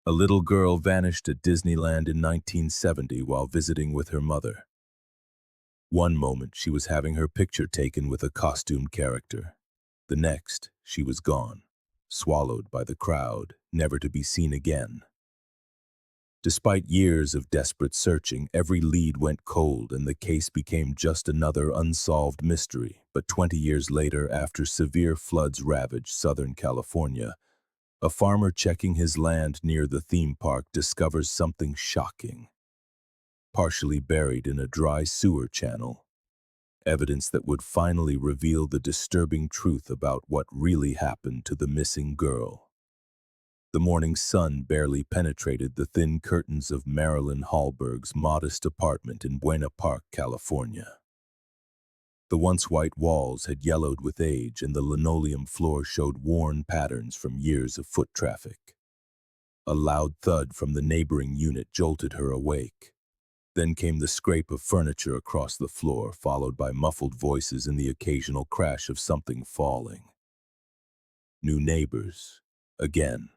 A little girl vanished at Disneyland in 1970 while visiting with her mother. One moment, she was having her picture taken with a costumed character. The next, she was gone, swallowed by the crowd, never to be seen again. Despite years of desperate searching, every lead went cold and the case became just another unsolved mystery. But 20 years later, after severe floods ravaged Southern California, a farmer checking his land near the theme park discovers something shocking. Partially buried in a dry sewer channel, evidence that would finally reveal the disturbing truth about what really happened to the missing girl. The morning sun barely penetrated the thin curtains of Marilyn Hallberg's modest apartment in Buena Park, California. The once white walls had yellowed with age and the linoleum floor showed worn patterns from years of foot traffic. A loud thud from the neighboring unit jolted her awake. Then came the scrape of furniture across the floor, followed by muffled voices and the occasional crash of something falling. New neighbors. Again.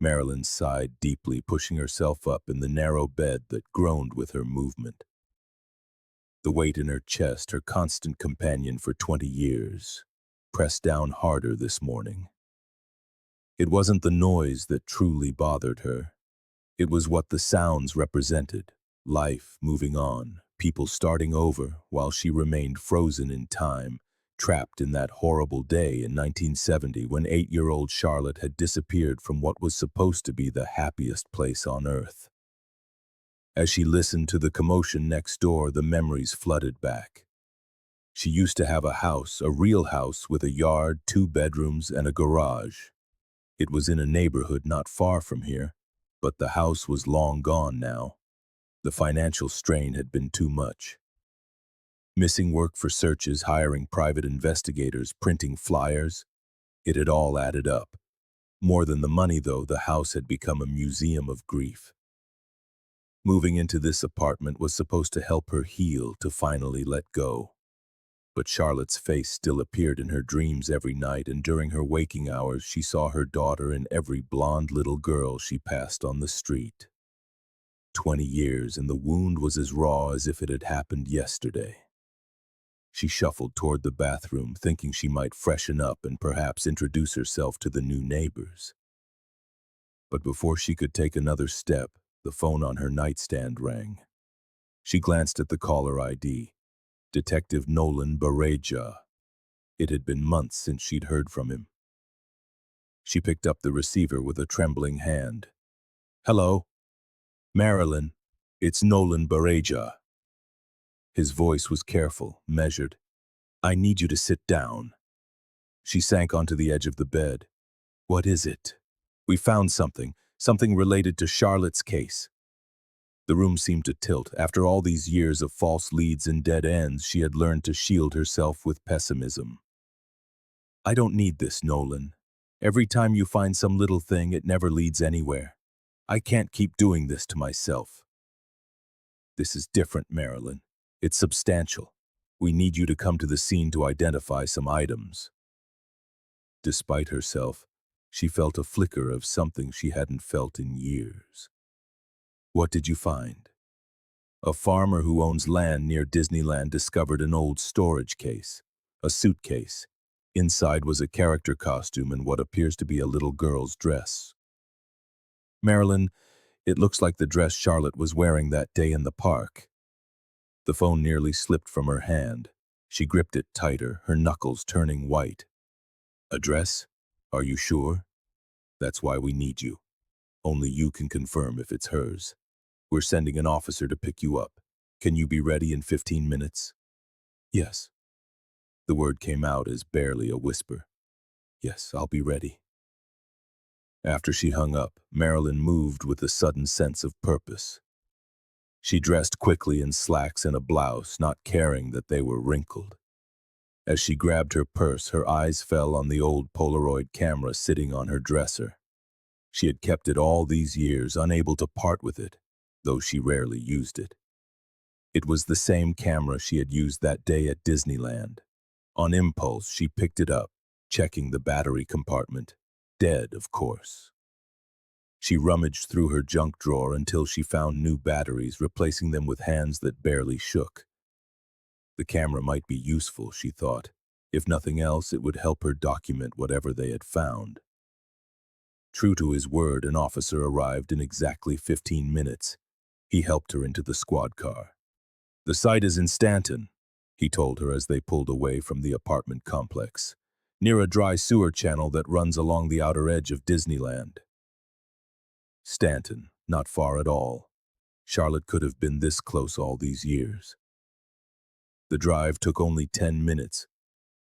Marilyn sighed deeply, pushing herself up in the narrow bed that groaned with her movement. The weight in her chest, her constant companion for 20 years, pressed down harder this morning. It wasn't the noise that truly bothered her. It was what the sounds represented. Life moving on, people starting over, while she remained frozen in time, trapped in that horrible day in 1970 when 8-year-old Charlotte had disappeared from what was supposed to be the happiest place on earth. As she listened to the commotion next door, the memories flooded back. She used to have a house, a real house with a yard, 2 bedrooms, and a garage. It was in a neighborhood not far from here, but the house was long gone now. The financial strain had been too much. Missing work for searches, hiring private investigators, printing flyers. It had all added up. More than the money, though, the house had become a museum of grief. Moving into this apartment was supposed to help her heal, to finally let go. But Charlotte's face still appeared in her dreams every night, and during her waking hours she saw her daughter in every blonde little girl she passed on the street. 20 years, and the wound was as raw as if it had happened yesterday. She shuffled toward the bathroom, thinking she might freshen up and perhaps introduce herself to the new neighbors. But before she could take another step, the phone on her nightstand rang. She glanced at the caller ID. Detective Nolan Bareja. It had been months since she'd heard from him. She picked up the receiver with a trembling hand. "Hello? Marilyn, it's Nolan Bareja." His voice was careful, measured. "I need you to sit down." She sank onto the edge of the bed. "What is it?" "We found something related to Charlotte's case." The room seemed to tilt. After all these years of false leads and dead ends, she had learned to shield herself with pessimism. "I don't need this, Nolan. Every time you find some little thing, it never leads anywhere. I can't keep doing this to myself." "This is different, Marilyn. It's substantial. We need you to come to the scene to identify some items." Despite herself, she felt a flicker of something she hadn't felt in years. "What did you find?" "A farmer who owns land near Disneyland discovered an old storage case, a suitcase. Inside was a character costume and what appears to be a little girl's dress." "Marilyn, it looks like the dress Charlotte was wearing that day in the park." The phone nearly slipped from her hand. She gripped it tighter, her knuckles turning white. "A dress? Are you sure? That's why we need you. Only you can confirm if it's hers. We're sending an officer to pick you up. Can you be ready in 15 minutes? "Yes." The word came out as barely a whisper. "Yes, I'll be ready." After she hung up, Marilyn moved with a sudden sense of purpose. She dressed quickly in slacks and a blouse, not caring that they were wrinkled. As she grabbed her purse, her eyes fell on the old Polaroid camera sitting on her dresser. She had kept it all these years, unable to part with it, though she rarely used it. It was the same camera she had used that day at Disneyland. On impulse, she picked it up, checking the battery compartment. Dead, of course. She rummaged through her junk drawer until she found new batteries, replacing them with hands that barely shook. The camera might be useful, she thought. If nothing else, it would help her document whatever they had found. True to his word, an officer arrived in exactly 15 minutes. He helped her into the squad car. "The site is in Stanton," he told her as they pulled away from the apartment complex, near a dry sewer channel that runs along the outer edge of Disneyland. Stanton, not far at all. Charlotte could have been this close all these years. The drive took only 10 minutes,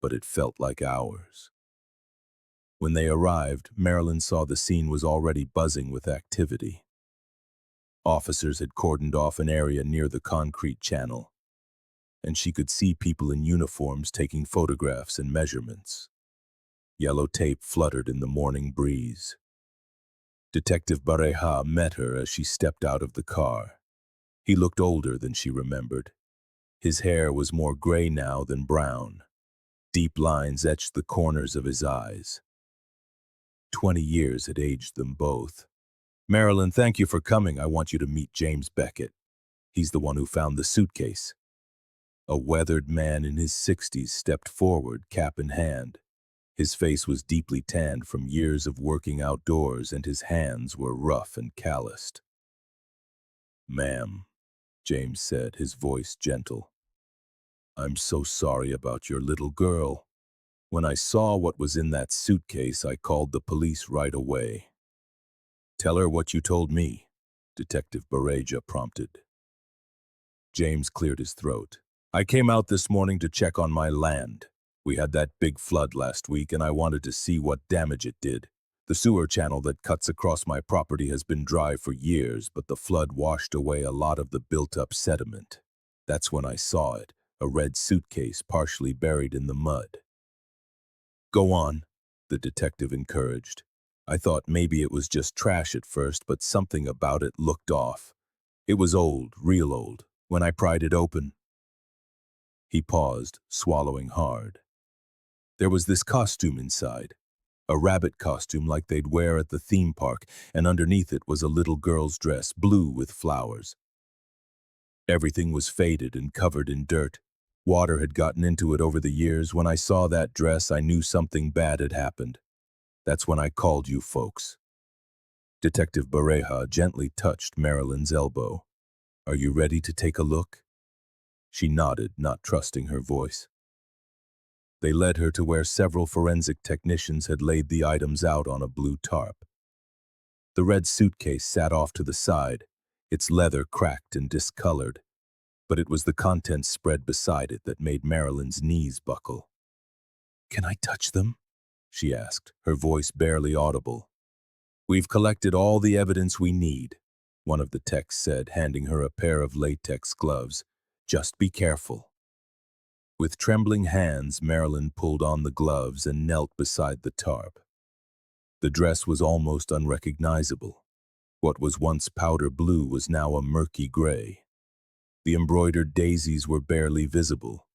but it felt like hours. When they arrived, Marilyn saw the scene was already buzzing with activity. Officers had cordoned off an area near the concrete channel, and she could see people in uniforms taking photographs and measurements. Yellow tape fluttered in the morning breeze. Detective Bareja met her as she stepped out of the car. He looked older than she remembered. His hair was more gray now than brown. Deep lines etched the corners of his eyes. 20 years had aged them both. "Marilyn, thank you for coming. I want you to meet James Beckett. He's the one who found the suitcase." A weathered man in his 60s stepped forward, cap in hand. His face was deeply tanned from years of working outdoors, and his hands were rough and calloused. "Ma'am," James said, his voice gentle, "I'm so sorry about your little girl. When I saw what was in that suitcase, I called the police right away." "Tell her what you told me," Detective Bareja prompted. James cleared his throat. "I came out this morning to check on my land. We had that big flood last week, and I wanted to see what damage it did. The sewer channel that cuts across my property has been dry for years, but the flood washed away a lot of the built-up sediment. That's when I saw it, a red suitcase partially buried in the mud." "Go on," the detective encouraged. "I thought maybe it was just trash at first, but something about it looked off. It was old, real old. When I pried it open—" He paused, swallowing hard. "There was this costume inside, a rabbit costume like they'd wear at the theme park, and underneath it was a little girl's dress, blue with flowers. Everything was faded and covered in dirt. Water had gotten into it over the years. When I saw that dress, I knew something bad had happened. That's when I called you folks." Detective Bareja gently touched Marilyn's elbow. "Are you ready to take a look?" She nodded, not trusting her voice. They led her to where several forensic technicians had laid the items out on a blue tarp. The red suitcase sat off to the side, its leather cracked and discolored, but it was the contents spread beside it that made Marilyn's knees buckle. "Can I touch them?" she asked, her voice barely audible. "We've collected all the evidence we need," one of the techs said, handing her a pair of latex gloves. "Just be careful." With trembling hands, Marilyn pulled on the gloves and knelt beside the tarp. The dress was almost unrecognizable. What was once powder blue was now a murky gray. The embroidered daisies were barely visible,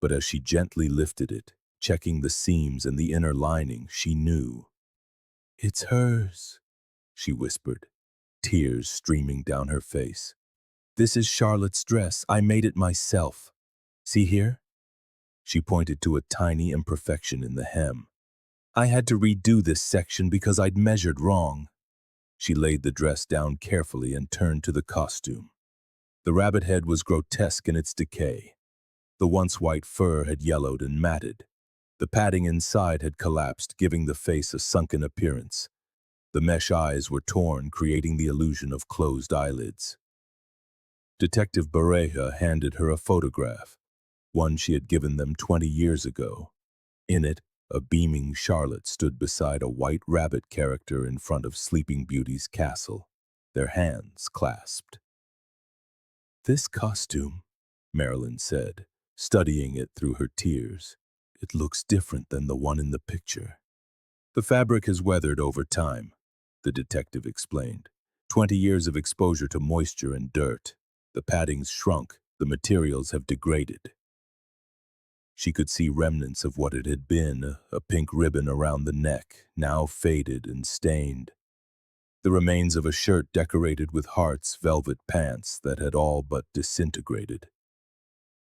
but as she gently lifted it, checking the seams and the inner lining, she knew. "It's hers," she whispered, tears streaming down her face. "This is Charlotte's dress. I made it myself. See here?" She pointed to a tiny imperfection in the hem. "I had to redo this section because I'd measured wrong." She laid the dress down carefully and turned to the costume. The rabbit head was grotesque in its decay. The once white fur had yellowed and matted. The padding inside had collapsed, giving the face a sunken appearance. The mesh eyes were torn, creating the illusion of closed eyelids. Detective Bareja handed her a photograph, one she had given them 20 years ago. In it, a beaming Charlotte stood beside a white rabbit character in front of Sleeping Beauty's castle, their hands clasped. "This costume," Marilyn said, studying it through her tears. "It looks different than the one in the picture." "The fabric has weathered over time," the detective explained. 20 years of exposure to moisture and dirt. The padding's shrunk, the materials have degraded." She could see remnants of what it had been, a pink ribbon around the neck, now faded and stained. the remains of a shirt decorated with hearts, velvet pants that had all but disintegrated.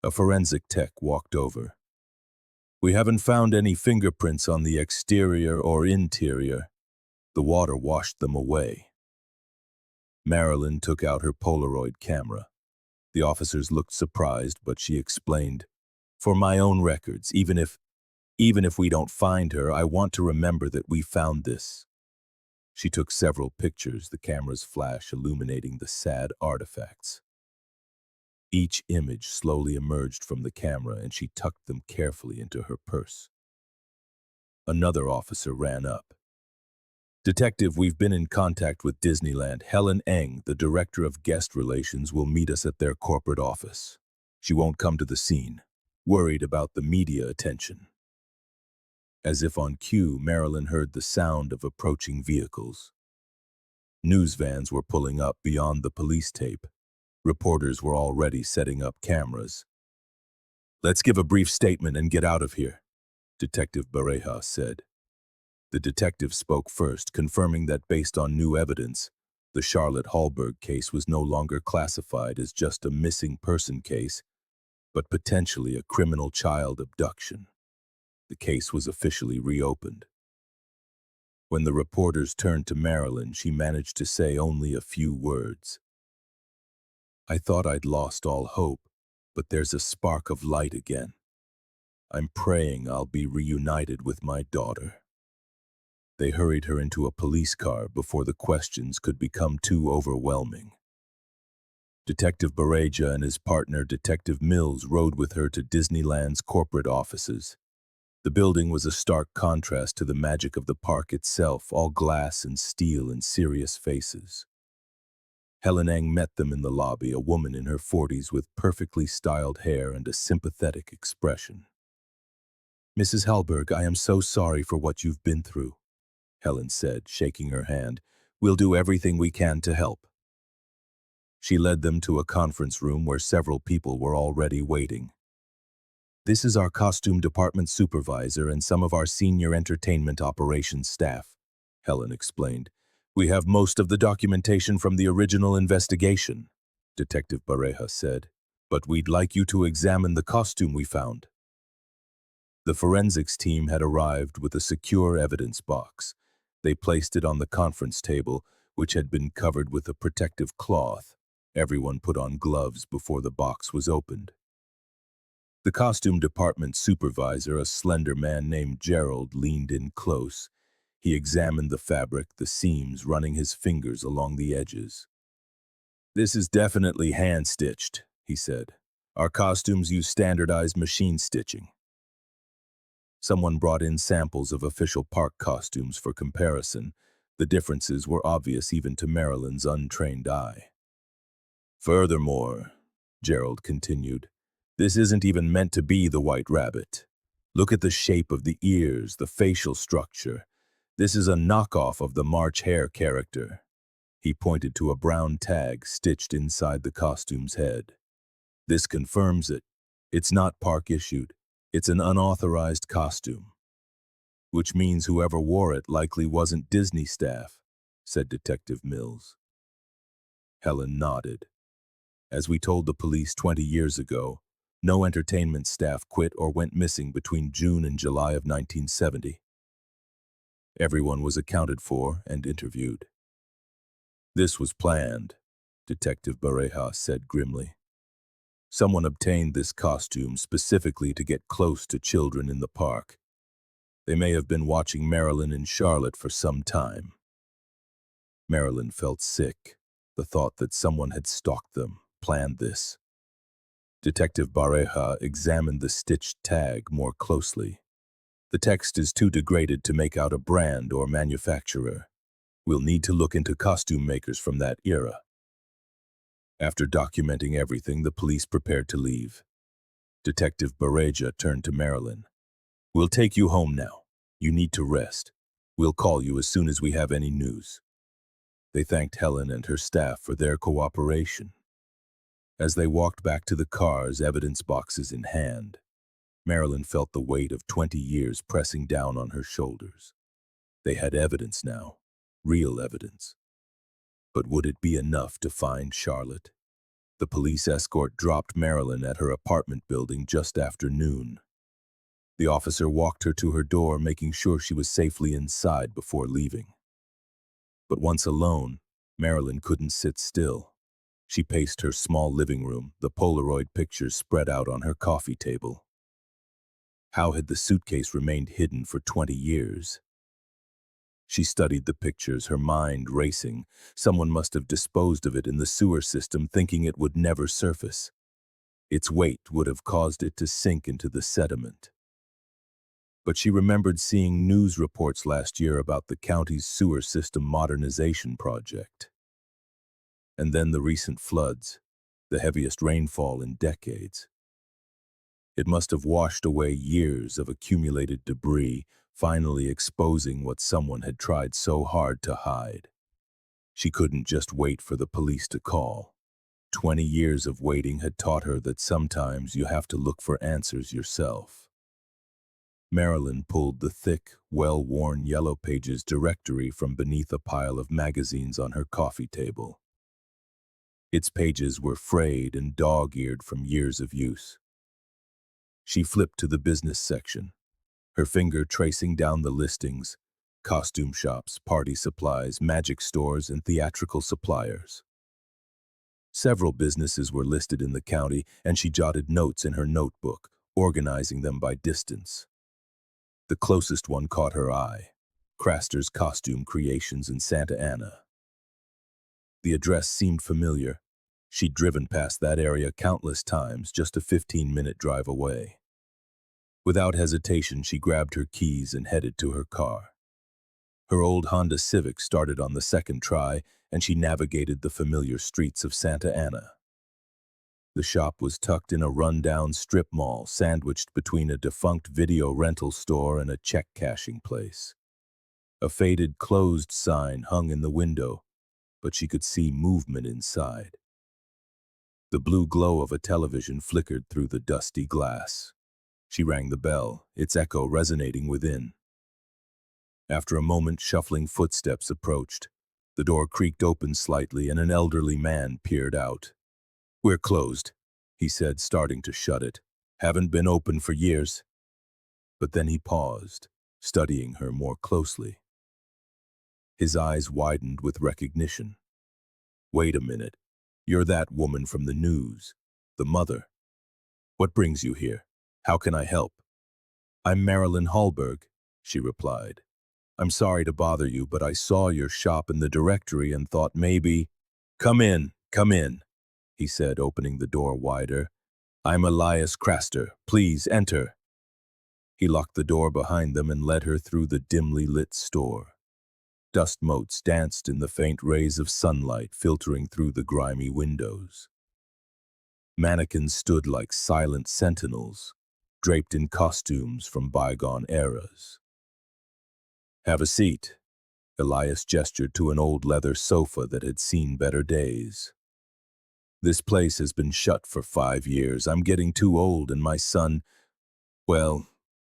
A forensic tech walked over. "We haven't found any fingerprints on the exterior or interior. The water washed them away." Marilyn took out her Polaroid camera. The officers looked surprised, but she explained, "For my own records, even if we don't find her, I want to remember that we found this." She took several pictures, the camera's flash illuminating the sad artifacts. Each image slowly emerged from the camera, and she tucked them carefully into her purse. Another officer ran up. "Detective, we've been in contact with Disneyland. Helen Eng, the director of guest relations, will meet us at their corporate office. She won't come to the scene, worried about the media attention." As if on cue, Marilyn heard the sound of approaching vehicles. News vans were pulling up beyond the police tape. Reporters were already setting up cameras. "Let's give a brief statement and get out of here," Detective Bareja said. The detective spoke first, confirming that based on new evidence, the Charlotte Hallberg case was no longer classified as just a missing person case, but potentially a criminal child abduction. The case was officially reopened. When the reporters turned to Marilyn, she managed to say only a few words. "I thought I'd lost all hope, but there's a spark of light again. I'm praying I'll be reunited with my daughter." They hurried her into a police car before the questions could become too overwhelming. Detective Bareja and his partner, Detective Mills, rode with her to Disneyland's corporate offices. The building was a stark contrast to the magic of the park itself, all glass and steel and serious faces. Helen Eng met them in the lobby, a woman in her 40s with perfectly styled hair and a sympathetic expression. "Mrs. Hallberg, I am so sorry for what you've been through," Helen said, shaking her hand. "We'll do everything we can to help." She led them to a conference room where several people were already waiting. "This is our costume department supervisor and some of our senior entertainment operations staff," Helen explained. "We have most of the documentation from the original investigation," Detective Bareja said, "but we'd like you to examine the costume we found." The forensics team had arrived with a secure evidence box. They placed it on the conference table, which had been covered with a protective cloth. Everyone put on gloves before the box was opened. The costume department supervisor, a slender man named Gerald, leaned in close. He examined the fabric, the seams, running his fingers along the edges. "This is definitely hand-stitched," he said. "Our costumes use standardized machine stitching." Someone brought in samples of official park costumes for comparison. The differences were obvious even to Marilyn's untrained eye. "Furthermore," Gerald continued, "this isn't even meant to be the White Rabbit. Look at the shape of the ears, the facial structure. This is a knockoff of the March Hare character." He pointed to a brown tag stitched inside the costume's head. "This confirms it. It's not park-issued. It's an unauthorized costume." "Which means whoever wore it likely wasn't Disney staff," said Detective Mills. Helen nodded. "As we told the police 20 years ago, no entertainment staff quit or went missing between June and July of 1970. Everyone was accounted for and interviewed." "This was planned," Detective Bareja said grimly. "Someone obtained this costume specifically to get close to children in the park. They may have been watching Marilyn and Charlotte for some time." Marilyn felt sick, the thought that someone had stalked them, planned this. Detective Bareja examined the stitched tag more closely. "The text is too degraded to make out a brand or manufacturer. We'll need to look into costume makers from that era." After documenting everything, the police prepared to leave. Detective Bareja turned to Marilyn. "We'll take you home now. You need to rest. We'll call you as soon as we have any news." They thanked Helen and her staff for their cooperation. As they walked back to the cars, evidence boxes in hand, Marilyn felt the weight of 20 years pressing down on her shoulders. They had evidence now, real evidence. But would it be enough to find Charlotte? The police escort dropped Marilyn at her apartment building just after noon. The officer walked her to her door, making sure she was safely inside before leaving. But once alone, Marilyn couldn't sit still. She paced her small living room, the Polaroid pictures spread out on her coffee table. How had the suitcase remained hidden for 20 years? She studied the pictures, her mind racing. Someone must have disposed of it in the sewer system, thinking it would never surface. Its weight would have caused it to sink into the sediment. But she remembered seeing news reports last year about the county's sewer system modernization project. And then the recent floods, the heaviest rainfall in decades. It must have washed away years of accumulated debris, finally exposing what someone had tried so hard to hide. She couldn't just wait for the police to call. 20 years of waiting had taught her that sometimes you have to look for answers yourself. Marilyn pulled the thick, well-worn Yellow Pages directory from beneath a pile of magazines on her coffee table. Its pages were frayed and dog-eared from years of use. She flipped to the business section, her finger tracing down the listings: costume shops, party supplies, magic stores, and theatrical suppliers. Several businesses were listed in the county, and she jotted notes in her notebook, organizing them by distance. The closest one caught her eye: Craster's Costume Creations in Santa Ana. The address seemed familiar. She'd driven past that area countless times, just a 15-minute drive away. Without hesitation, she grabbed her keys and headed to her car. Her old Honda Civic started on the second try, and she navigated the familiar streets of Santa Ana. The shop was tucked in a run-down strip mall, sandwiched between a defunct video rental store and a check-cashing place. A faded closed sign hung in the window, but she could see movement inside. The blue glow of a television flickered through the dusty glass. She rang the bell, its echo resonating within. After a moment, shuffling footsteps approached. The door creaked open slightly, and an elderly man peered out. "We're closed," he said, starting to shut it. "Haven't been open for years." But then he paused, studying her more closely. His eyes widened with recognition. "Wait a minute. You're that woman from the news, the mother. What brings you here? How can I help?" "I'm Marilyn Hallberg," she replied. "I'm sorry to bother you, but I saw your shop in the directory and thought maybe—" Come in," he said, opening the door wider. "I'm Elias Craster. Please enter." He locked the door behind them and led her through the dimly lit store. Dust motes danced in the faint rays of sunlight filtering through the grimy windows. Mannequins stood like silent sentinels, draped in costumes from bygone eras. "Have a seat." Elias gestured to an old leather sofa that had seen better days. "This place has been shut for 5 years. I'm getting too old, and my son, well,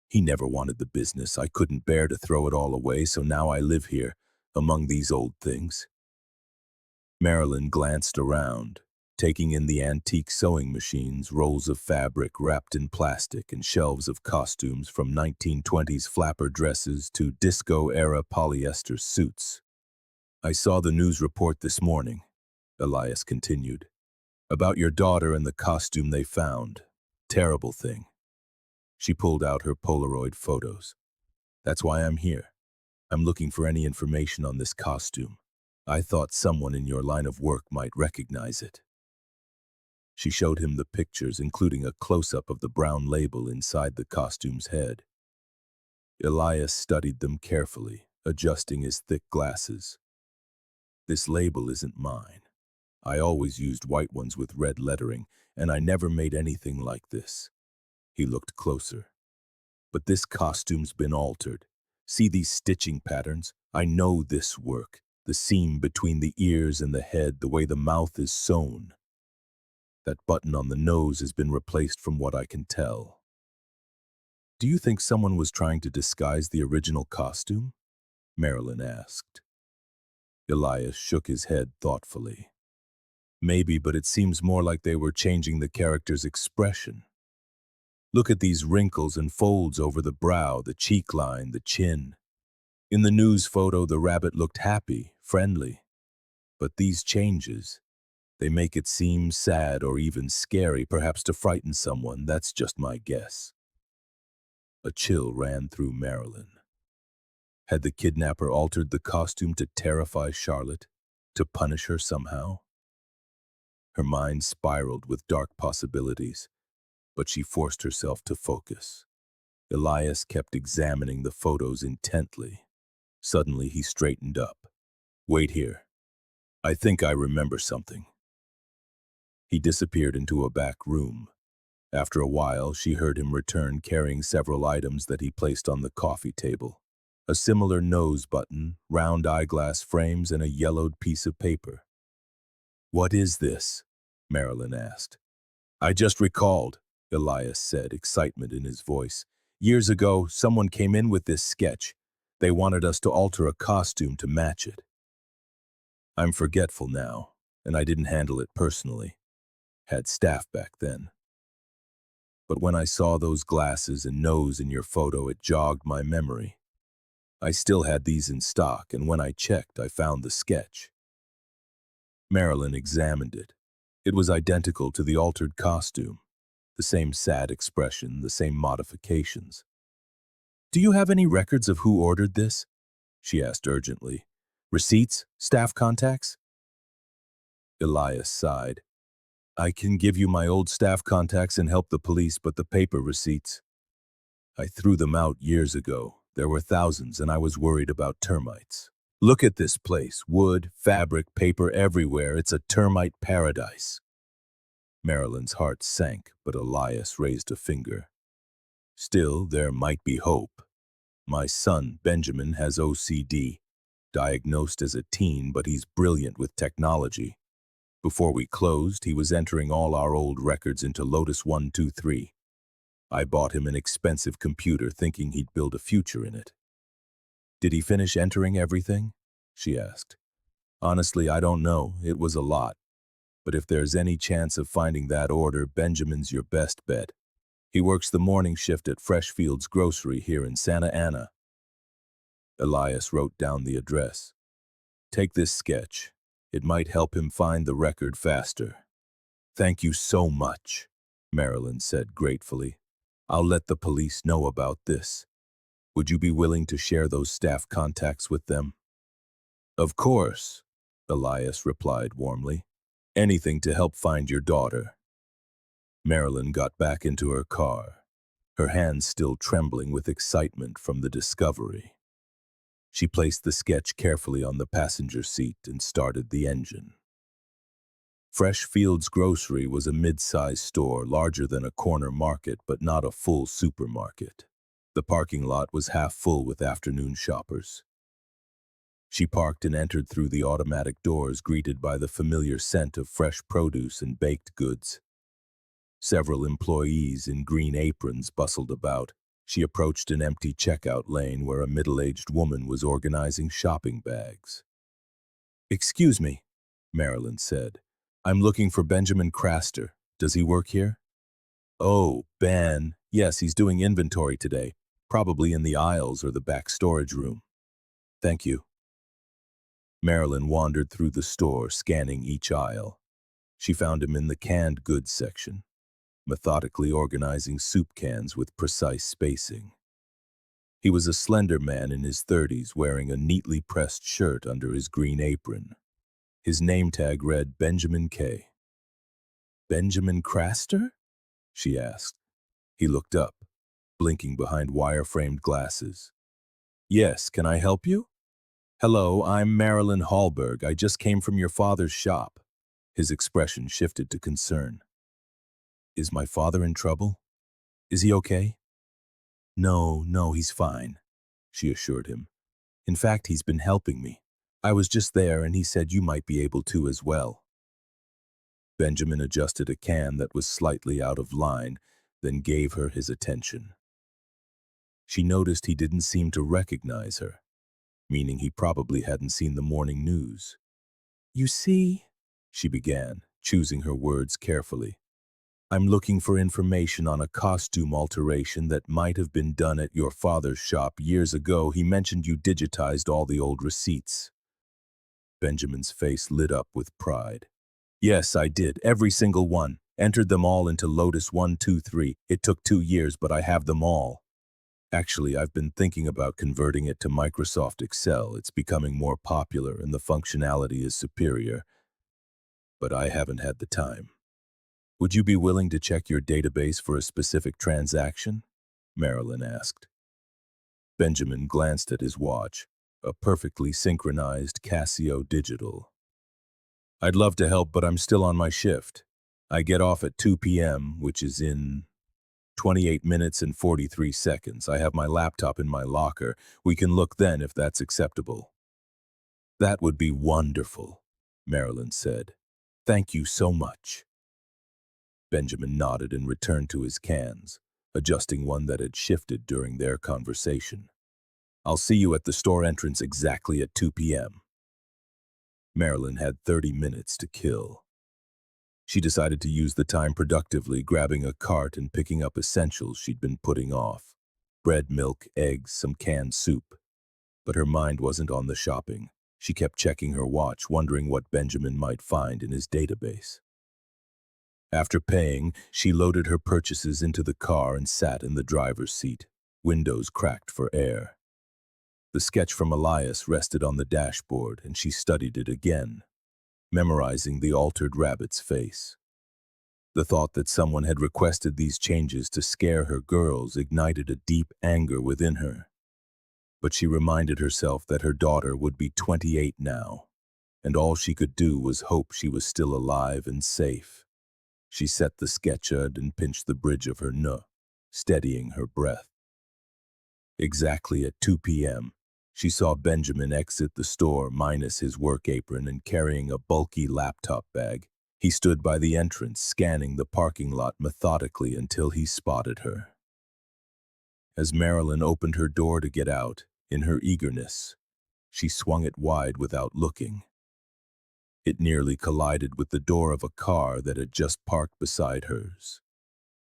he never wanted the business. I couldn't bear to throw it all away, so now I live here, among these old things." Marilyn glanced around, taking in the antique sewing machines, rolls of fabric wrapped in plastic, and shelves of costumes from 1920s flapper dresses to disco-era polyester suits. "I saw the news report this morning," Elias continued, "about your daughter and the costume they found. Terrible thing." She pulled out her Polaroid photos. "That's why I'm here. I'm looking for any information on this costume. I thought someone in your line of work might recognize it." She showed him the pictures, including a close-up of the brown label inside the costume's head. Elias studied them carefully, adjusting his thick glasses. "This label isn't mine. I always used white ones with red lettering, and I never made anything like this." He looked closer. "But this costume's been altered. See these stitching patterns? I know this work. The seam between the ears and the head, the way the mouth is sewn. That button on the nose has been replaced from what I can tell." "Do you think someone was trying to disguise the original costume?" Marilyn asked. Elias shook his head thoughtfully. Maybe, but it seems more like they were changing the character's expression. Look at these wrinkles and folds over the brow, the cheek line, the chin. In the news photo, the rabbit looked happy, friendly. But these changes, they make it seem sad or even scary, perhaps to frighten someone. That's just my guess. A chill ran through Marilyn. Had the kidnapper altered the costume to terrify Charlotte, to punish her somehow? Her mind spiraled with dark possibilities, but she forced herself to focus. Elias kept examining the photos intently. Suddenly, he straightened up. Wait here. I think I remember something. He disappeared into a back room. After a while, she heard him return carrying several items that he placed on the coffee table. A similar nose button, round eyeglass frames, and a yellowed piece of paper. What is this? Marilyn asked. I just recalled, Elias said, excitement in his voice. Years ago, someone came in with this sketch. They wanted us to alter a costume to match it. I'm forgetful now, and I didn't handle it personally. Had staff back then. But when I saw those glasses and nose in your photo, it jogged my memory. I still had these in stock, and when I checked, I found the sketch. Marilyn examined it. It was identical to the altered costume. The same sad expression, the same modifications. Do you have any records of who ordered this? She asked urgently. Receipts? Staff contacts? Elias sighed. I can give you my old staff contacts and help the police, but the paper receipts. I threw them out years ago. There were thousands, and I was worried about termites. Look at this place. Wood, fabric, paper everywhere. It's a termite paradise. Marilyn's heart sank, but Elias raised a finger. Still, there might be hope. My son, Benjamin, has OCD. Diagnosed as a teen, but he's brilliant with technology. Before we closed, he was entering all our old records into Lotus 123. I bought him an expensive computer thinking he'd build a future in it. Did he finish entering everything? She asked. Honestly, I don't know. It was a lot. But if there's any chance of finding that order, Benjamin's your best bet. He works the morning shift at Freshfields Grocery here in Santa Ana. Elias wrote down the address. Take this sketch. It might help him find the record faster. Thank you so much, Marilyn said gratefully. I'll let the police know about this. Would you be willing to share those staff contacts with them? Of course, Elias replied warmly. Anything to help find your daughter. Marilyn got back into her car, her hands still trembling with excitement from the discovery. She placed the sketch carefully on the passenger seat and started the engine. Freshfields Grocery was a mid-sized store, larger than a corner market, but not a full supermarket. The parking lot was half full with afternoon shoppers. She parked and entered through the automatic doors, greeted by the familiar scent of fresh produce and baked goods. Several employees in green aprons bustled about. She approached an empty checkout lane where a middle-aged woman was organizing shopping bags. Excuse me, Marilyn said. I'm looking for Benjamin Craster. Does he work here? Oh, Ben. Yes, he's doing inventory today, probably in the aisles or the back storage room. Thank you. Marilyn wandered through the store, scanning each aisle. She found him in the canned goods section, methodically organizing soup cans with precise spacing. He was a slender man in his 30s, wearing a neatly pressed shirt under his green apron. His name tag read Benjamin K. Benjamin Craster? She asked. He looked up, blinking behind wire-framed glasses. Yes, can I help you? Hello, I'm Marilyn Hallberg. I just came from your father's shop. His expression shifted to concern. Is my father in trouble? Is he okay? No, he's fine, she assured him. In fact, he's been helping me. I was just there and he said you might be able to as well. Benjamin adjusted a can that was slightly out of line, then gave her his attention. She noticed he didn't seem to recognize her. meaning he probably hadn't seen the morning news. "You see," she began, choosing her words carefully, "I'm looking for information on a costume alteration that might have been done at your father's shop years ago. He mentioned you digitized all the old receipts." Benjamin's face lit up with pride. "Yes, I did, every single one. Entered them all into Lotus 123. It took 2 years, but I have them all. Actually, I've been thinking about converting it to Microsoft Excel. It's becoming more popular and the functionality is superior, but I haven't had the time. Would you be willing to check your database for a specific transaction?" Marilyn asked. Benjamin glanced at his watch, a perfectly synchronized Casio digital. "I'd love to help, but I'm still on my shift. I get off at 2 p.m., which is in 28 minutes and 43 seconds. I have my laptop in my locker. We can look then if that's acceptable." "That would be wonderful," Marilyn said. "Thank you so much." Benjamin nodded and returned to his cans, adjusting one that had shifted during their conversation. "I'll see you at the store entrance exactly at 2 p.m. Marilyn had 30 minutes to kill. She decided to use the time productively, grabbing a cart and picking up essentials she'd been putting off. Bread, milk, eggs, some canned soup. But her mind wasn't on the shopping. She kept checking her watch, wondering what Benjamin might find in his database. After paying, she loaded her purchases into the car and sat in the driver's seat, windows cracked for air. The sketch from Elias rested on the dashboard, and she studied it again, memorizing the altered rabbit's face. The thought that someone had requested these changes to scare her girls ignited a deep anger within her. But she reminded herself that her daughter would be 28 now, and all she could do was hope she was still alive and safe. She set the sketch and pinched the bridge of her nose, steadying her breath. Exactly at 2 p.m., she saw Benjamin exit the store minus his work apron and carrying a bulky laptop bag. He stood by the entrance, scanning the parking lot methodically until he spotted her. As Marilyn opened her door to get out, in her eagerness, she swung it wide without looking. It nearly collided with the door of a car that had just parked beside hers.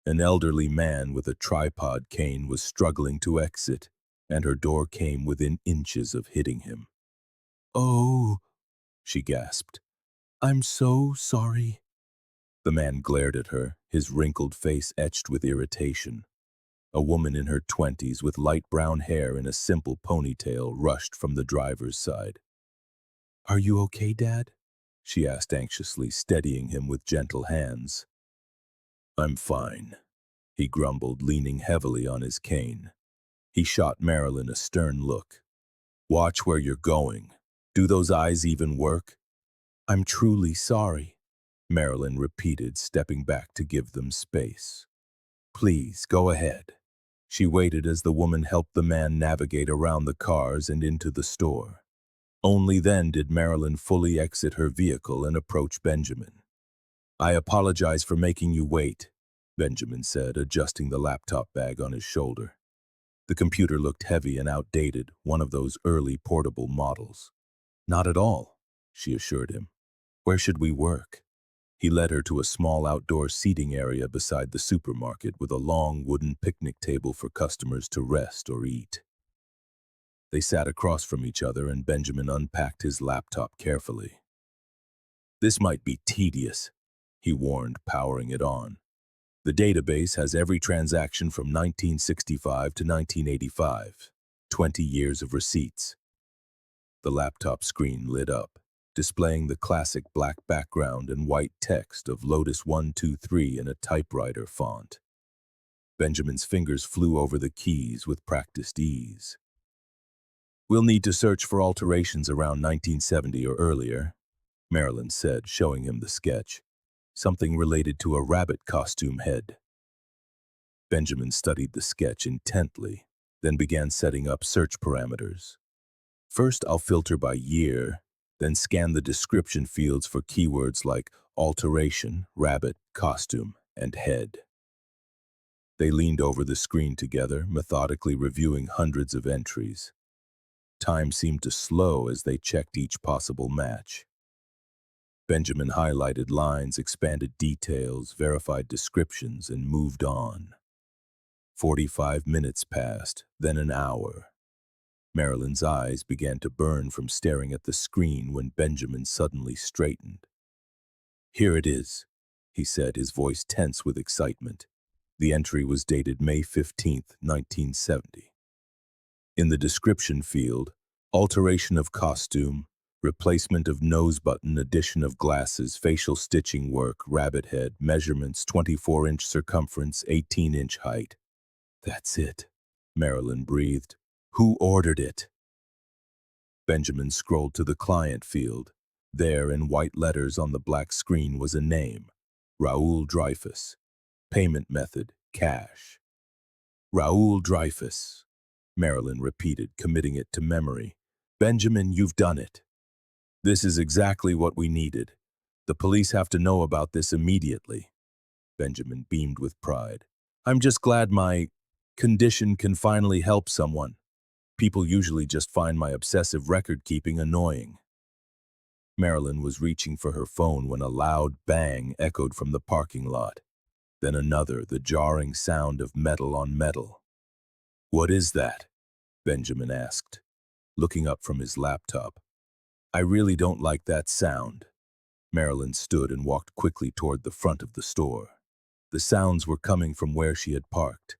An elderly man with a tripod cane was struggling to exit, and her door came within inches of hitting him. "Oh," she gasped. "I'm so sorry." The man glared at her, his wrinkled face etched with irritation. A woman in her 20s with light brown hair in a simple ponytail rushed from the driver's side. "Are you okay, Dad?" she asked anxiously, steadying him with gentle hands. "I'm fine," he grumbled, leaning heavily on his cane. He shot Marilyn a stern look. "Watch where you're going. Do those eyes even work?" "I'm truly sorry," Marilyn repeated, stepping back to give them space. "Please, go ahead." She waited as the woman helped the man navigate around the cars and into the store. Only then did Marilyn fully exit her vehicle and approach Benjamin. "I apologize for making you wait," Benjamin said, adjusting the laptop bag on his shoulder. The computer looked heavy and outdated, one of those early portable models. "Not at all," she assured him. "Where should we work?" He led her to a small outdoor seating area beside the supermarket with a long wooden picnic table for customers to rest or eat. They sat across from each other and Benjamin unpacked his laptop carefully. "This might be tedious," he warned, powering it on. "The database has every transaction from 1965 to 1985, 20 years of receipts." The laptop screen lit up, displaying the classic black background and white text of Lotus 123 in a typewriter font. Benjamin's fingers flew over the keys with practiced ease. "We'll need to search for alterations around 1970 or earlier," Marilyn said, showing him the sketch. "Something related to a rabbit costume head." Benjamin studied the sketch intently, then began setting up search parameters. "First, I'll filter by year, then scan the description fields for keywords like alteration, rabbit, costume, and head." They leaned over the screen together, methodically reviewing hundreds of entries. Time seemed to slow as they checked each possible match. Benjamin highlighted lines, expanded details, verified descriptions, and moved on. 45 minutes passed, then an hour. Marilyn's eyes began to burn from staring at the screen when Benjamin suddenly straightened. "Here it is," he said, his voice tense with excitement. The entry was dated May 15th, 1970. In the description field, alteration of costume, replacement of nose button, addition of glasses, facial stitching work, rabbit head, measurements 24-inch circumference, 18-inch height. "That's it," Marilyn breathed. "Who ordered it?" Benjamin scrolled to the client field. There, in white letters on the black screen, was a name: Raoul Dreyfus. Payment method: cash. "Raoul Dreyfus," Marilyn repeated, committing it to memory. "Benjamin, you've done it. This is exactly what we needed. The police have to know about this immediately." Benjamin beamed with pride. "I'm just glad my condition can finally help someone. People usually just find my obsessive record-keeping annoying." Marilyn was reaching for her phone when a loud bang echoed from the parking lot. Then another, the jarring sound of metal on metal. "What is that?" Benjamin asked, looking up from his laptop. "I really don't like that sound." Marilyn stood and walked quickly toward the front of the store. The sounds were coming from where she had parked.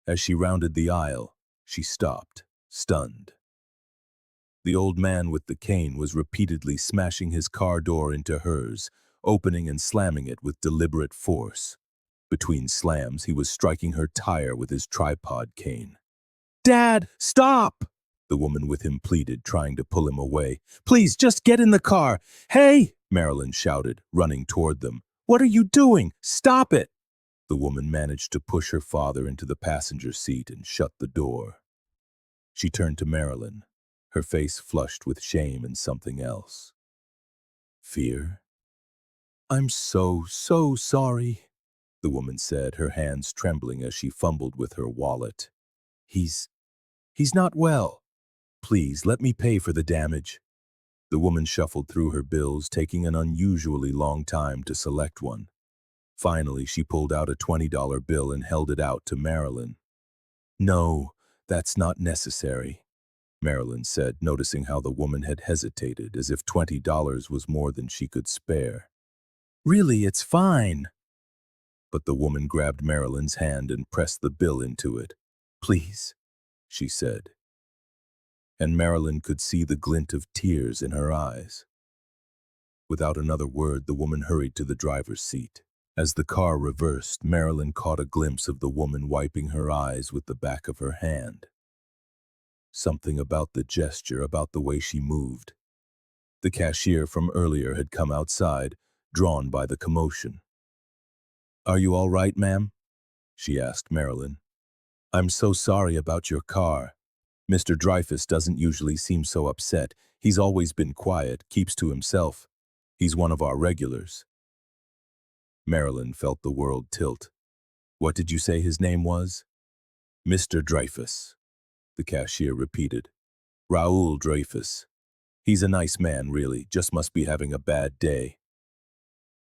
As she rounded the aisle, she stopped, stunned. The old man with the cane was repeatedly smashing his car door into hers, opening and slamming it with deliberate force. Between slams, he was striking her tire with his tripod cane. "Dad, stop!" the woman with him pleaded, trying to pull him away. "Please, just get in the car." "Hey!" Marilyn shouted, running toward them. "What are you doing? Stop it!" The woman managed to push her father into the passenger seat and shut the door. She turned to Marilyn, her face flushed with shame and something else. "Fear?" "I'm so sorry," the woman said, her hands trembling as she fumbled with her wallet. He's not well. Please, let me pay for the damage." The woman shuffled through her bills, taking an unusually long time to select one. Finally, she pulled out a $20 bill and held it out to Marilyn. "No, that's not necessary," Marilyn said, noticing how the woman had hesitated, as if $20 was more than she could spare. "Really, it's fine." But the woman grabbed Marilyn's hand and pressed the bill into it. "Please," she said. And Marilyn could see the glint of tears in her eyes. Without another word, the woman hurried to the driver's seat. As the car reversed, Marilyn caught a glimpse of the woman wiping her eyes with the back of her hand. Something about the gesture, about the way she moved. The cashier from earlier had come outside, drawn by the commotion. "Are you all right, ma'am?" she asked Marilyn. "I'm so sorry about your car. Mr. Dreyfus doesn't usually seem so upset. He's always been quiet, keeps to himself. He's one of our regulars." Marilyn felt the world tilt. "What did you say his name was?" "Mr. Dreyfus," the cashier repeated. "Raoul Dreyfus. He's a nice man, really, just must be having a bad day."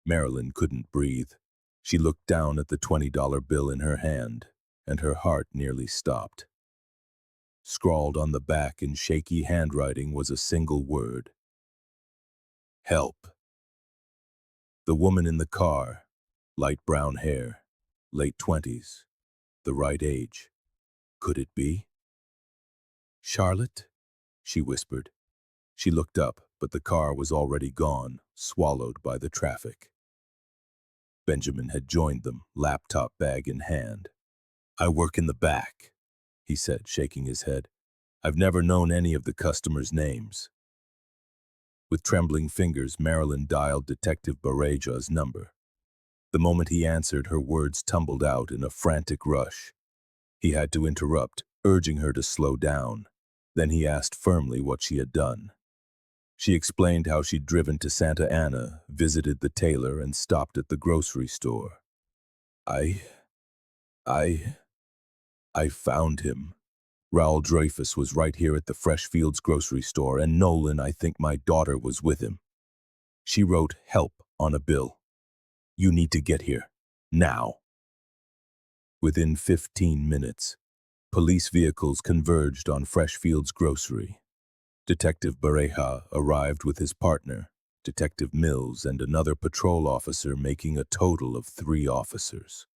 Marilyn couldn't breathe. She looked down at the $20 bill in her hand, and her heart nearly stopped. Scrawled on the back in shaky handwriting was a single word: "Help." The woman in the car, light brown hair, late 20s, the right age. Could it be? "Charlotte?" she whispered. She looked up, but the car was already gone, swallowed by the traffic. Benjamin had joined them, laptop bag in hand. "I work in the back," he said, shaking his head. "I've never known any of the customers' names." With trembling fingers, Marilyn dialed Detective Bareja's number. The moment he answered, her words tumbled out in a frantic rush. He had to interrupt, urging her to slow down. Then he asked firmly what she had done. She explained how she'd driven to Santa Ana, visited the tailor, and stopped at the grocery store. I I found him," Raoul Dreyfus was right here at the Freshfields grocery store, and Nolan, I think my daughter, was with him. She wrote help on a bill. You need to get here. Now. Within 15 minutes, police vehicles converged on Freshfields grocery. Detective Bareja arrived with his partner, Detective Mills, and another patrol officer, making a total of 3 officers.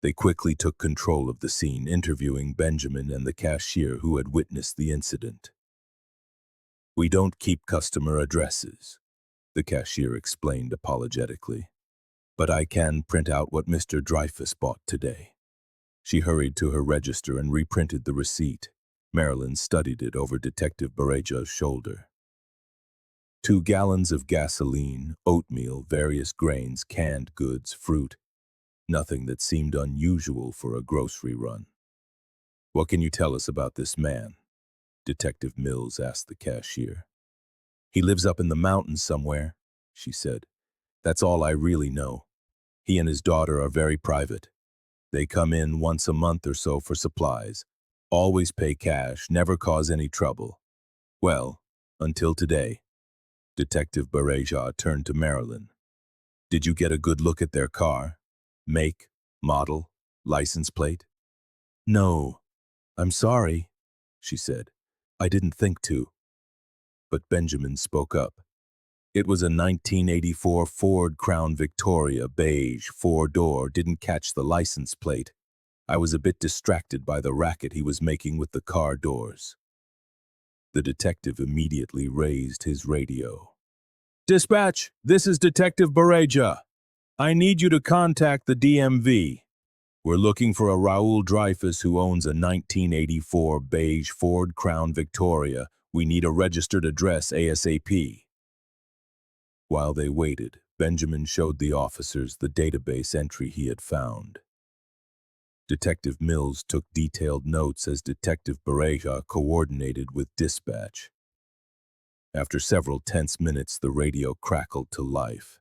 They quickly took control of the scene, interviewing Benjamin and the cashier who had witnessed the incident. We don't keep customer addresses, the cashier explained apologetically. But I can print out what Mr. Dreyfus bought today. She hurried to her register and reprinted the receipt. Marilyn studied it over Detective Bareja's shoulder. 2 gallons of gasoline, oatmeal, various grains, canned goods, fruit. Nothing that seemed unusual for a grocery run. What can you tell us about this man? Detective Mills asked the cashier. He lives up in the mountains somewhere, she said. That's all I really know. He and his daughter are very private. They come in once a month or so for supplies. Always pay cash, never cause any trouble. Well, until today. Detective Bareja turned to Marilyn. Did you get a good look at their car? Make, model, license plate? No, I'm sorry, she said. I didn't think to. But Benjamin spoke up. It was a 1984 Ford Crown Victoria, beige, 4-door, didn't catch the license plate. I was a bit distracted by the racket he was making with the car doors. The detective immediately raised his radio. Dispatch, this is Detective Bareja. I need you to contact the DMV. We're looking for a Raoul Dreyfus who owns a 1984 beige Ford Crown Victoria. We need a registered address ASAP. While they waited, Benjamin showed the officers the database entry he had found. Detective Mills took detailed notes as Detective Bareja coordinated with dispatch. After several tense minutes, the radio crackled to life.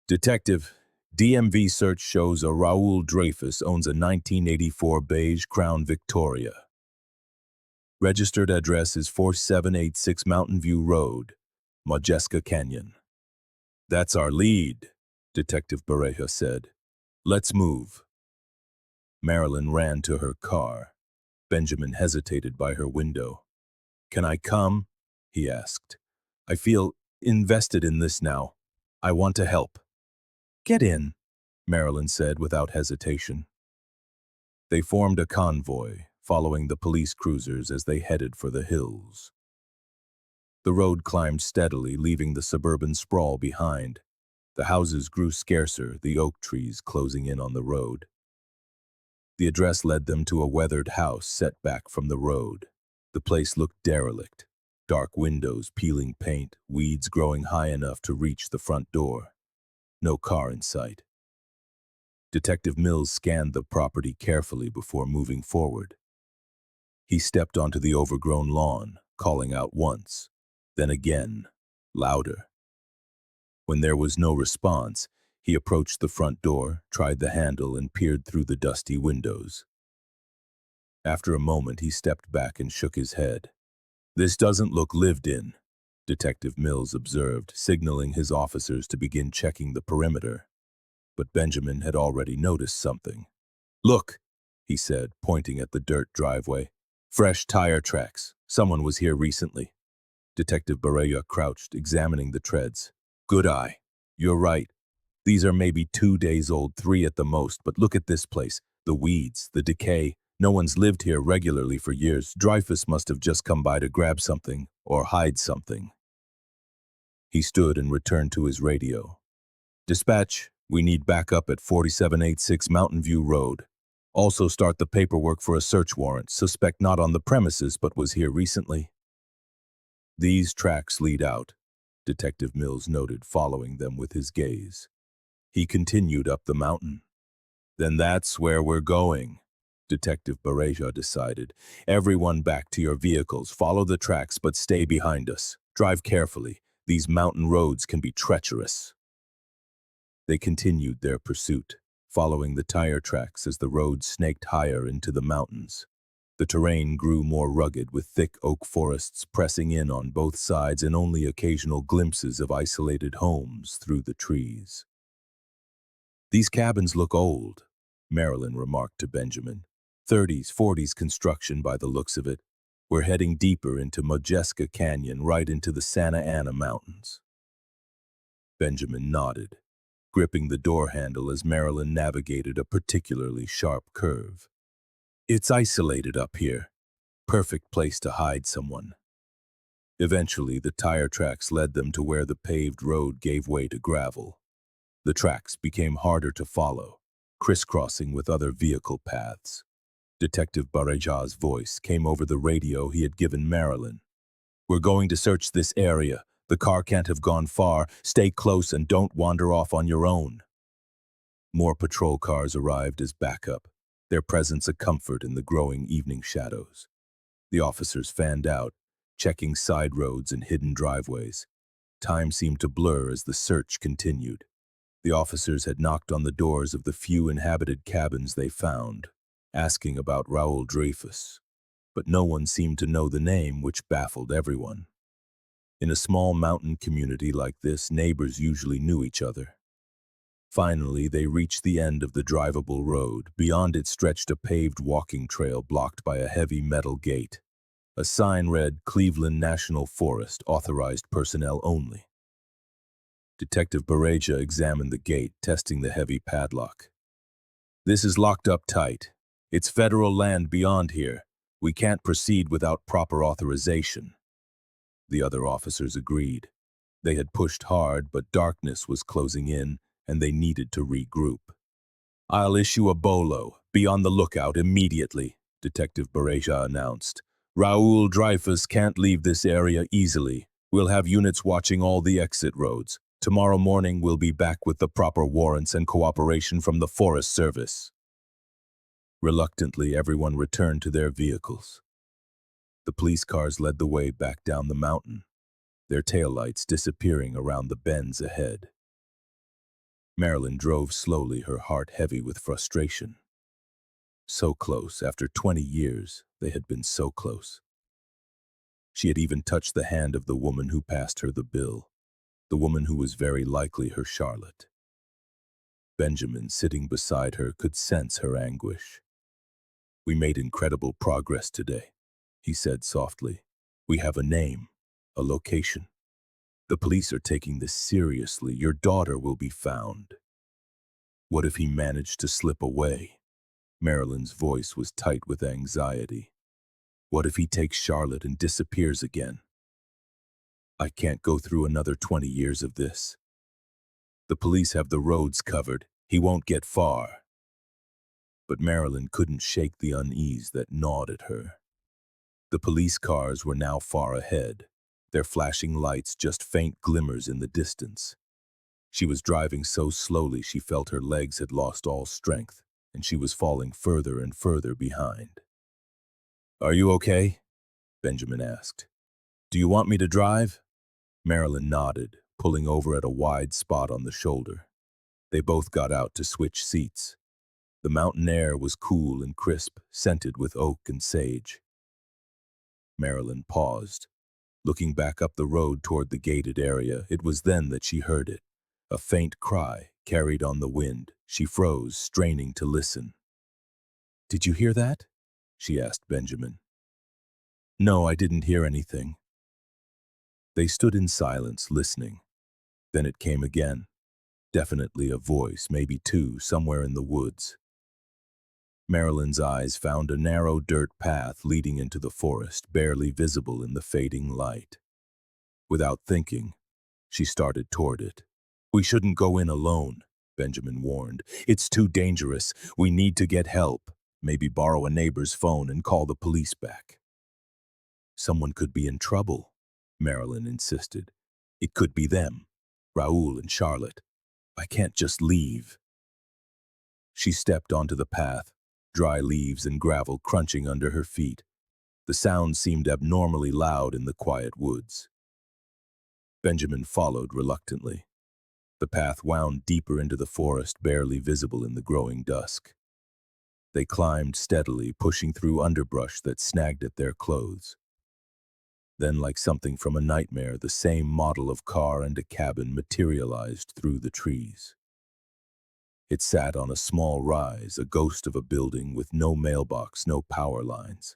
Detective, DMV search shows a Raoul Dreyfus owns a 1984 beige Crown Victoria. Registered address is 4786 Mountain View Road, Modjeska Canyon. That's our lead, Detective Bareja said. Let's move. Marilyn ran to her car. Benjamin hesitated by her window. Can I come? He asked. I feel invested in this now. I want to help. Get in, Marilyn said without hesitation. They formed a convoy, following the police cruisers as they headed for the hills. The road climbed steadily, leaving the suburban sprawl behind. The houses grew scarcer, the oak trees closing in on the road. The address led them to a weathered house set back from the road. The place looked derelict. Dark windows, peeling paint, weeds growing high enough to reach the front door. No car in sight. Detective Mills scanned the property carefully before moving forward. He stepped onto the overgrown lawn, calling out once, then again, louder. When there was no response, he approached the front door, tried the handle, and peered through the dusty windows. After a moment, he stepped back and shook his head. This doesn't look lived in, Detective Mills observed, signaling his officers to begin checking the perimeter. But Benjamin had already noticed something. Look, he said, pointing at the dirt driveway. Fresh tire tracks. Someone was here recently. Detective Bareja crouched, examining the treads. Good eye. You're right. These are maybe 2 days old, 3 at the most, but look at this place. The weeds, the decay. No one's lived here regularly for years. Dreyfus must have just come by to grab something or hide something. He stood and returned to his radio. Dispatch, we need backup at 4786 Mountain View Road. Also start the paperwork for a search warrant. Suspect not on the premises but was here recently. These tracks lead out, Detective Mills noted, following them with his gaze. He continued up the mountain. Then that's where we're going, Detective Bareja decided. Everyone back to your vehicles. Follow the tracks but stay behind us. Drive carefully. These mountain roads can be treacherous. They continued their pursuit, following the tire tracks as the road snaked higher into the mountains. The terrain grew more rugged, with thick oak forests pressing in on both sides and only occasional glimpses of isolated homes through the trees. "These cabins look old," Marilyn remarked to Benjamin. "30s, 40s construction by the looks of it. We're heading deeper into Modjeska Canyon, right into the Santa Ana Mountains." Benjamin nodded, gripping the door handle as Marilyn navigated a particularly sharp curve. "It's isolated up here. Perfect place to hide someone." Eventually, the tire tracks led them to where the paved road gave way to gravel. The tracks became harder to follow, crisscrossing with other vehicle paths. Detective Bareja's voice came over the radio he had given Marilyn. "We're going to search this area. The car can't have gone far. Stay close and don't wander off on your own." More patrol cars arrived as backup, their presence a comfort in the growing evening shadows. The officers fanned out, checking side roads and hidden driveways. Time seemed to blur as the search continued. The officers had knocked on the doors of the few inhabited cabins they found, asking about Raul Dreyfus, but no one seemed to know the name, which baffled everyone. In a small mountain community like this, neighbors usually knew each other. Finally, they reached the end of the drivable road. Beyond it stretched a paved walking trail blocked by a heavy metal gate. A sign read, "Cleveland National Forest, authorized personnel only." Detective Bareja examined the gate, testing the heavy padlock. "This is locked up tight. It's federal land beyond here. We can't proceed without proper authorization." The other officers agreed. They had pushed hard, but darkness was closing in, and they needed to regroup. "I'll issue a bolo. Be on the lookout immediately," Detective Bareja announced. "Raul Dreyfus can't leave this area easily. We'll have units watching all the exit roads. Tomorrow morning we'll be back with the proper warrants and cooperation from the Forest Service." Reluctantly, everyone returned to their vehicles. The police cars led the way back down the mountain, their taillights disappearing around the bends ahead. Marilyn drove slowly, her heart heavy with frustration. So close, after 20 years, they had been so close. She had even touched the hand of the woman who passed her the bill, the woman who was very likely her Charlotte. Benjamin, sitting beside her, could sense her anguish. "We made incredible progress today," he said softly. "We have a name, a location. The police are taking this seriously. Your daughter will be found." "What if he managed to slip away?" Marilyn's voice was tight with anxiety. "What if he takes Charlotte and disappears again? I can't go through another 20 years of this. The police have the roads covered. He won't get far." But Marilyn couldn't shake the unease that gnawed at her. The police cars were now far ahead, their flashing lights just faint glimmers in the distance. She was driving so slowly she felt her legs had lost all strength, and she was falling further and further behind. "Are you okay?" Benjamin asked. "Do you want me to drive?" Marilyn nodded, pulling over at a wide spot on the shoulder. They both got out to switch seats. The mountain air was cool and crisp, scented with oak and sage. Marilyn paused, looking back up the road toward the gated area. It was then that she heard it, a faint cry carried on the wind. She froze, straining to listen. "Did you hear that?" she asked Benjamin. "No, I didn't hear anything." They stood in silence, listening. Then it came again. Definitely a voice, maybe two, somewhere in the woods. Marilyn's eyes found a narrow dirt path leading into the forest, barely visible in the fading light. Without thinking, she started toward it. "We shouldn't go in alone," Benjamin warned. "It's too dangerous. We need to get help. Maybe borrow a neighbor's phone and call the police back." "Someone could be in trouble," Marilyn insisted. "It could be them, Raul and Charlotte. I can't just leave." She stepped onto the path, dry leaves and gravel crunching under her feet. The sound seemed abnormally loud in the quiet woods. Benjamin followed reluctantly. The path wound deeper into the forest, barely visible in the growing dusk. They climbed steadily, pushing through underbrush that snagged at their clothes. Then, like something from a nightmare, the same model of car and a cabin materialized through the trees. It sat on a small rise, a ghost of a building with no mailbox, no power lines.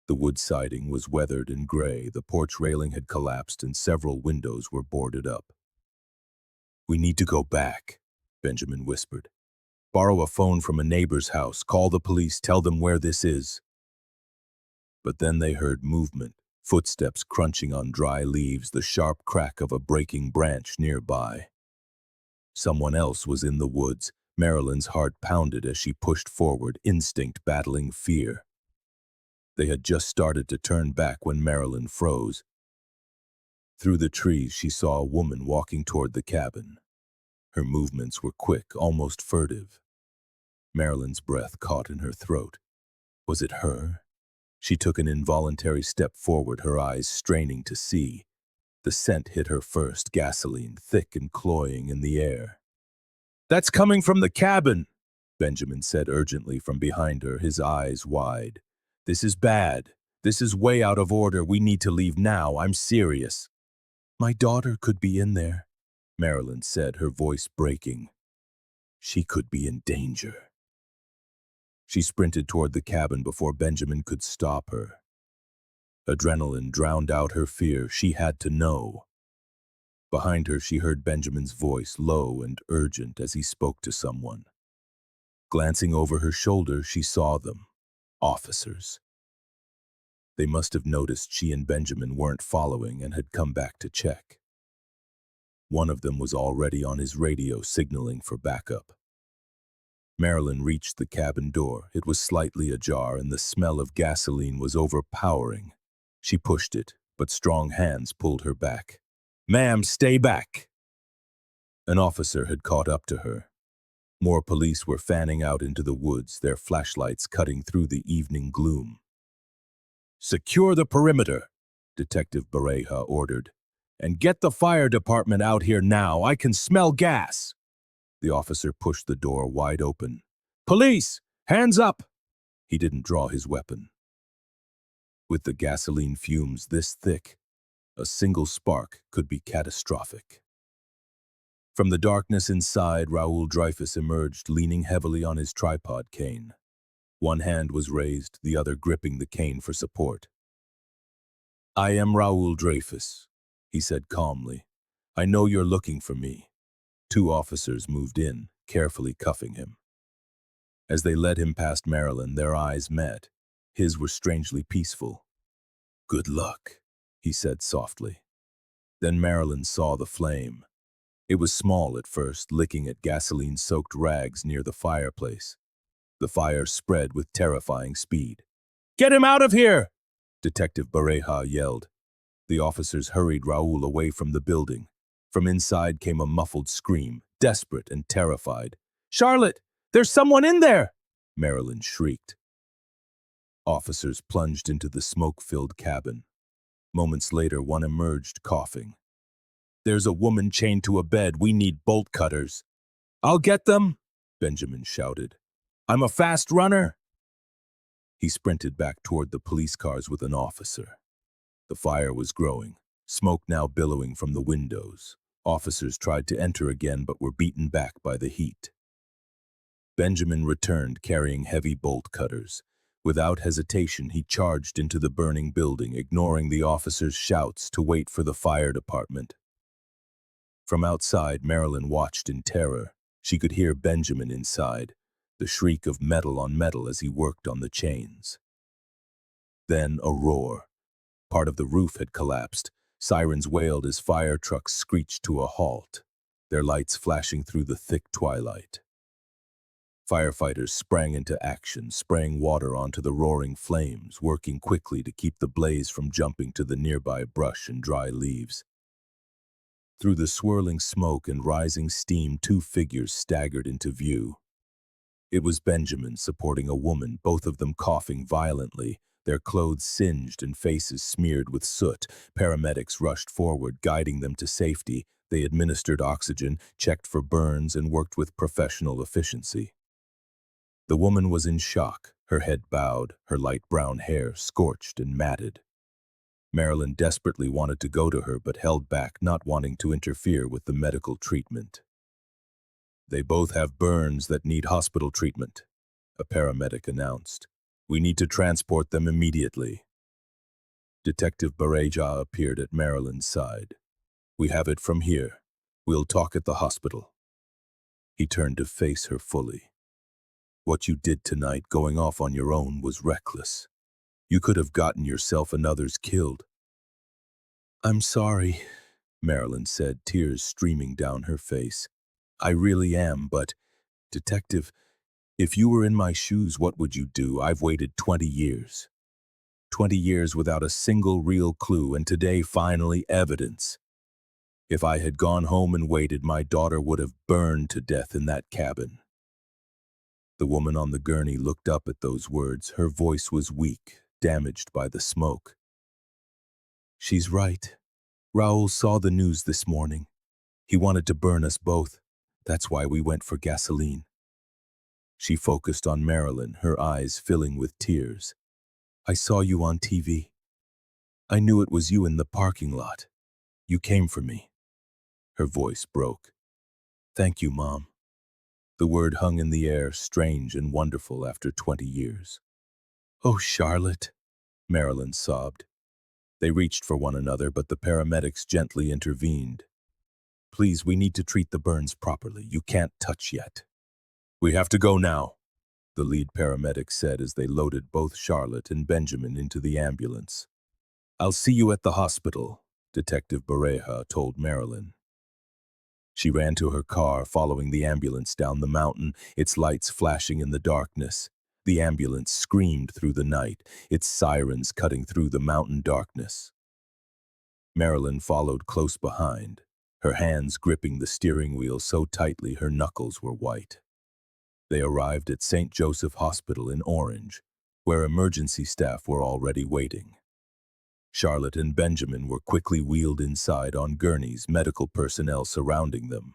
The wood siding was weathered and gray, the porch railing had collapsed, and several windows were boarded up. "We need to go back," Benjamin whispered. "Borrow a phone from a neighbor's house, call the police, tell them where this is." But then they heard movement, footsteps crunching on dry leaves, the sharp crack of a breaking branch nearby. Someone else was in the woods. Marilyn's heart pounded as she pushed forward, instinct battling fear. They had just started to turn back when Marilyn froze. Through the trees, she saw a woman walking toward the cabin. Her movements were quick, almost furtive. Marilyn's breath caught in her throat. Was it her? She took an involuntary step forward, her eyes straining to see. The scent hit her first, gasoline, thick and cloying in the air. "That's coming from the cabin," Benjamin said urgently from behind her, his eyes wide. "This is bad. This is way out of order. We need to leave now. I'm serious." "My daughter could be in there," Marilyn said, her voice breaking. "She could be in danger." She sprinted toward the cabin before Benjamin could stop her. Adrenaline drowned out her fear. She had to know. Behind her, she heard Benjamin's voice, low and urgent, as he spoke to someone. Glancing over her shoulder, she saw them. Officers. They must have noticed she and Benjamin weren't following and had come back to check. One of them was already on his radio, signaling for backup. Marilyn reached the cabin door. It was slightly ajar, and the smell of gasoline was overpowering. She pushed it, but strong hands pulled her back. "Ma'am, stay back!" An officer had caught up to her. More police were fanning out into the woods, their flashlights cutting through the evening gloom. "Secure the perimeter," Detective Bareja ordered. "And get the fire department out here now. I can smell gas." The officer pushed the door wide open. "Police! Hands up!" He didn't draw his weapon. With the gasoline fumes this thick, a single spark could be catastrophic. From the darkness inside, Raoul Dreyfus emerged, leaning heavily on his tripod cane. One hand was raised, the other gripping the cane for support. "I am Raoul Dreyfus," he said calmly. "I know you're looking for me." Two officers moved in, carefully cuffing him. As they led him past Marilyn, their eyes met. His were strangely peaceful. "Good luck," he said softly. Then Marilyn saw the flame. It was small at first, licking at gasoline-soaked rags near the fireplace. The fire spread with terrifying speed. "Get him out of here!" Detective Bareja yelled. The officers hurried Raoul away from the building. From inside came a muffled scream, desperate and terrified. "Charlotte, there's someone in there!" Marilyn shrieked. Officers plunged into the smoke-filled cabin. Moments later, one emerged, coughing. "There's a woman chained to a bed. We need bolt cutters." "I'll get them," Benjamin shouted. "I'm a fast runner." He sprinted back toward the police cars with an officer. The fire was growing, smoke now billowing from the windows. Officers tried to enter again but were beaten back by the heat. Benjamin returned carrying heavy bolt cutters. Without hesitation, he charged into the burning building, ignoring the officers' shouts to wait for the fire department. From outside, Marilyn watched in terror. She could hear Benjamin inside, the shriek of metal on metal as he worked on the chains. Then a roar. Part of the roof had collapsed. Sirens wailed as fire trucks screeched to a halt, their lights flashing through the thick twilight. Firefighters sprang into action, spraying water onto the roaring flames, working quickly to keep the blaze from jumping to the nearby brush and dry leaves. Through the swirling smoke and rising steam, two figures staggered into view. It was Benjamin supporting a woman, both of them coughing violently, their clothes singed and faces smeared with soot. Paramedics rushed forward, guiding them to safety. They administered oxygen, checked for burns, and worked with professional efficiency. The woman was in shock, her head bowed, her light brown hair scorched and matted. Marilyn desperately wanted to go to her but held back, not wanting to interfere with the medical treatment. "They both have burns that need hospital treatment," a paramedic announced. "We need to transport them immediately." Detective Bareja appeared at Marilyn's side. "We have it from here. We'll talk at the hospital." He turned to face her fully. "What you did tonight, going off on your own, was reckless. You could have gotten yourself and others killed." "I'm sorry," Marilyn said, tears streaming down her face. "I really am, but, Detective, if you were in my shoes, what would you do? I've waited 20 years. 20 years without a single real clue, and today finally evidence. If I had gone home and waited, my daughter would have burned to death in that cabin." The woman on the gurney looked up at those words. Her voice was weak, damaged by the smoke. "She's right. Raoul saw the news this morning. He wanted to burn us both. That's why we went for gasoline." She focused on Marilyn, her eyes filling with tears. "I saw you on TV. I knew it was you in the parking lot. You came for me." Her voice broke. "Thank you, Mom." The word hung in the air, strange and wonderful after 20 years. "Oh, Charlotte," Marilyn sobbed. They reached for one another, but the paramedics gently intervened. "Please, we need to treat the burns properly. You can't touch yet." "We have to go now," the lead paramedic said as they loaded both Charlotte and Benjamin into the ambulance. "I'll see you at the hospital," Detective Bareja told Marilyn. She ran to her car, following the ambulance down the mountain, its lights flashing in the darkness. The ambulance screamed through the night, its sirens cutting through the mountain darkness. Marilyn followed close behind, her hands gripping the steering wheel so tightly her knuckles were white. They arrived at St. Joseph Hospital in Orange, where emergency staff were already waiting. Charlotte and Benjamin were quickly wheeled inside on gurneys, medical personnel surrounding them.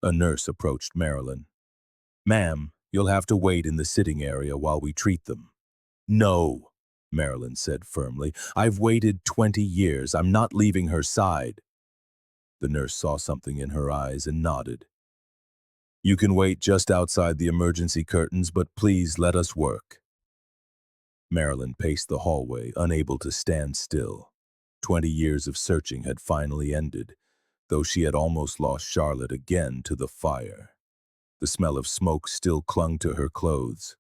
A nurse approached Marilyn. "Ma'am, you'll have to wait in the sitting area while we treat them." "No," Marilyn said firmly. "I've waited 20 years. I'm not leaving her side." The nurse saw something in her eyes and nodded. "You can wait just outside the emergency curtains, but please let us work." Marilyn paced the hallway, unable to stand still. 20 years of searching had finally ended, though she had almost lost Charlotte again to the fire. The smell of smoke still clung to her clothes.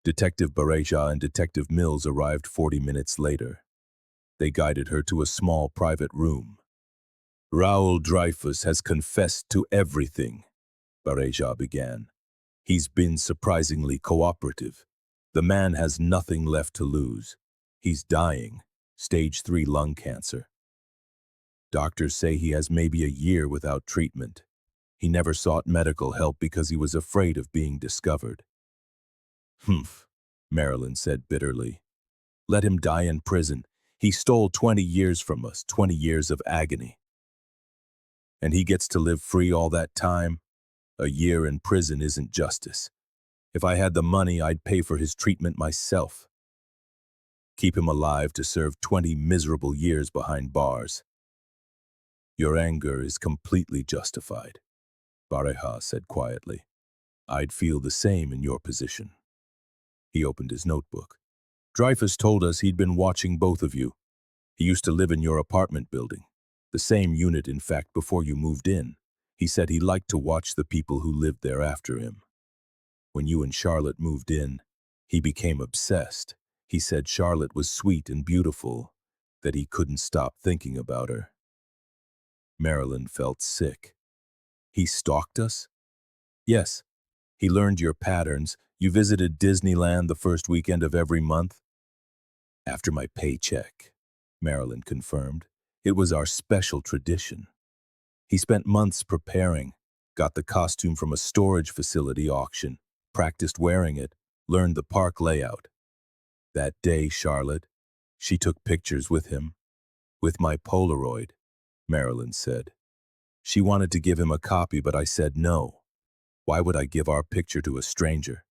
Detective Bareja and Detective Mills arrived 40 minutes later. They guided her to a small private room. "Raoul Dreyfus has confessed to everything," Bareja began. "He's been surprisingly cooperative. The man has nothing left to lose. He's dying, stage 3 lung cancer. Doctors say he has maybe a year without treatment. He never sought medical help because he was afraid of being discovered." "Humph," Marilyn said bitterly. "Let him die in prison. He stole 20 years from us, 20 years of agony. And he gets to live free all that time? A year in prison isn't justice. If I had the money, I'd pay for his treatment myself. Keep him alive to serve 20 miserable years behind bars." "Your anger is completely justified," Bareja said quietly. "I'd feel the same in your position." He opened his notebook. "Dreyfus told us he'd been watching both of you. He used to live in your apartment building. The same unit, in fact, before you moved in. He said he liked to watch the people who lived there after him. When you and Charlotte moved in, he became obsessed. He said Charlotte was sweet and beautiful, that he couldn't stop thinking about her." Marilyn felt sick. "He stalked us?" "Yes. He learned your patterns. You visited Disneyland the first weekend of every month." "After my paycheck," Marilyn confirmed. "It was our special tradition. He spent months preparing, got the costume from a storage facility auction, practiced wearing it, learned the park layout. That day, Charlotte, she took pictures with him. With my Polaroid," Marilyn said. "She wanted to give him a copy, but I said no. Why would I give our picture to a stranger?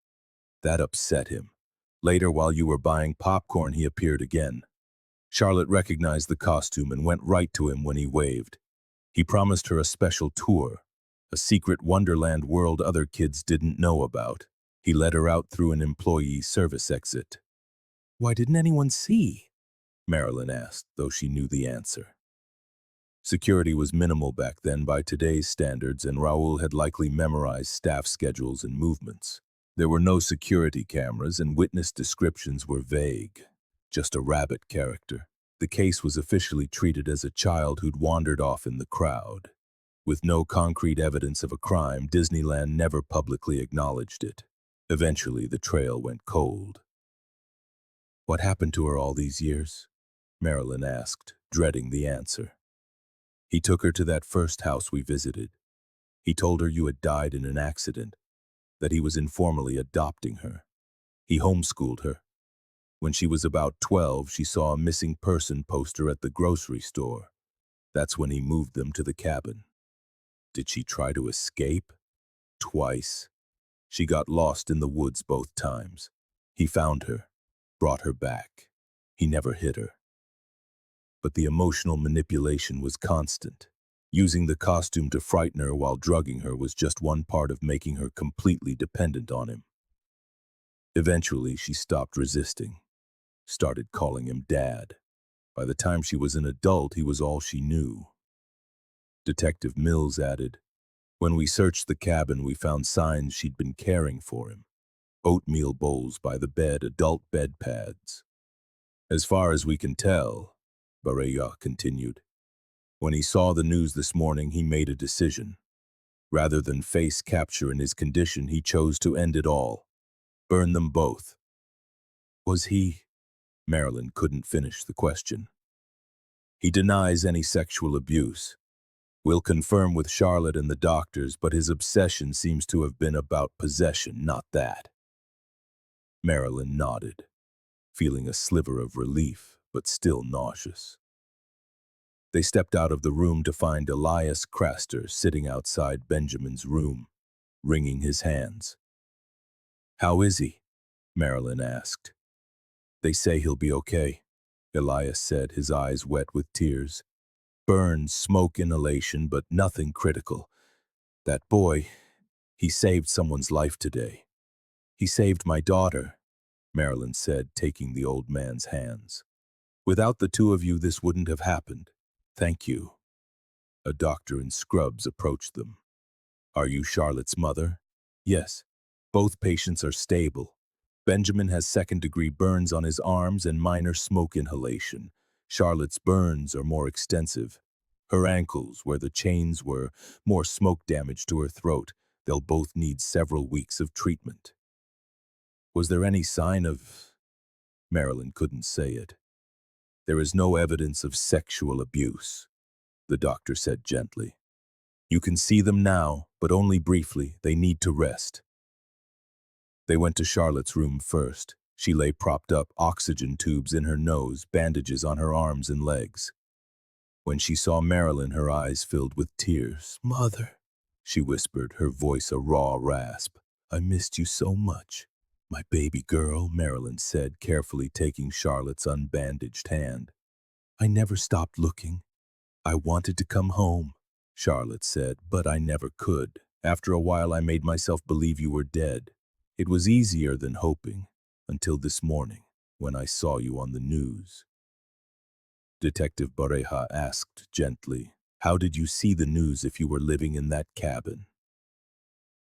That upset him. Later, while you were buying popcorn, he appeared again. Charlotte recognized the costume and went right to him when he waved. He promised her a special tour, a secret wonderland world other kids didn't know about. He led her out through an employee service exit. Why didn't anyone see? Marilyn asked, though she knew the answer. Security was minimal back then by today's standards, and Raoul had likely memorized staff schedules and movements. There were no security cameras, and witness descriptions were vague. Just a rabbit character. The case was officially treated as a child who'd wandered off in the crowd. With no concrete evidence of a crime, Disneyland never publicly acknowledged it. Eventually, the trail went cold. What happened to her all these years? Marilyn asked, dreading the answer. He took her to that first house we visited. He told her you had died in an accident, that he was informally adopting her. He homeschooled her. When she was about 12, she saw a missing person poster at the grocery store. That's when he moved them to the cabin. Did she try to escape? Twice. She got lost in the woods both times. He found her, brought her back. He never hit her. But the emotional manipulation was constant. Using the costume to frighten her while drugging her was just one part of making her completely dependent on him. Eventually, she stopped resisting, started calling him Dad. By the time she was an adult, he was all she knew. Detective Mills added, "When we searched the cabin, we found signs she'd been caring for him. Oatmeal bowls by the bed, adult bed pads. As far as we can tell," Baraya continued, "when he saw the news this morning, he made a decision. Rather than face capture in his condition, he chose to end it all. Burn them both." Was he? Marilyn couldn't finish the question. "He denies any sexual abuse. We'll confirm with Charlotte and the doctors, but his obsession seems to have been about possession, not that." Marilyn nodded, feeling a sliver of relief, but still nauseous. They stepped out of the room to find Elias Craster sitting outside Benjamin's room, wringing his hands. "How is he?" Marilyn asked. "They say he'll be okay," Elias said, his eyes wet with tears. "Burns, smoke inhalation, but nothing critical. That boy, he saved someone's life today." "He saved my daughter," Marilyn said, taking the old man's hands. "Without the two of you, this wouldn't have happened. Thank you." A doctor in scrubs approached them. "Are you Charlotte's mother?" "Yes. Both patients are stable. Benjamin has second-degree burns on his arms and minor smoke inhalation. Charlotte's burns are more extensive. Her ankles, where the chains were, more smoke damage to her throat. They'll both need several weeks of treatment." "Was there any sign of—" Marilyn couldn't say it. "There is no evidence of sexual abuse," the doctor said gently. "You can see them now, but only briefly. They need to rest." They went to Charlotte's room first. She lay propped up, oxygen tubes in her nose, bandages on her arms and legs. When she saw Marilyn, her eyes filled with tears. "Mother," she whispered, her voice a raw rasp. "I missed you so much." "My baby girl," Marilyn said, carefully taking Charlotte's unbandaged hand. "I never stopped looking. I wanted to come home," Charlotte said, "but I never could. After a while, I made myself believe you were dead. It was easier than hoping, until this morning, when I saw you on the news." Detective Bareja asked gently, "How did you see the news if you were living in that cabin?"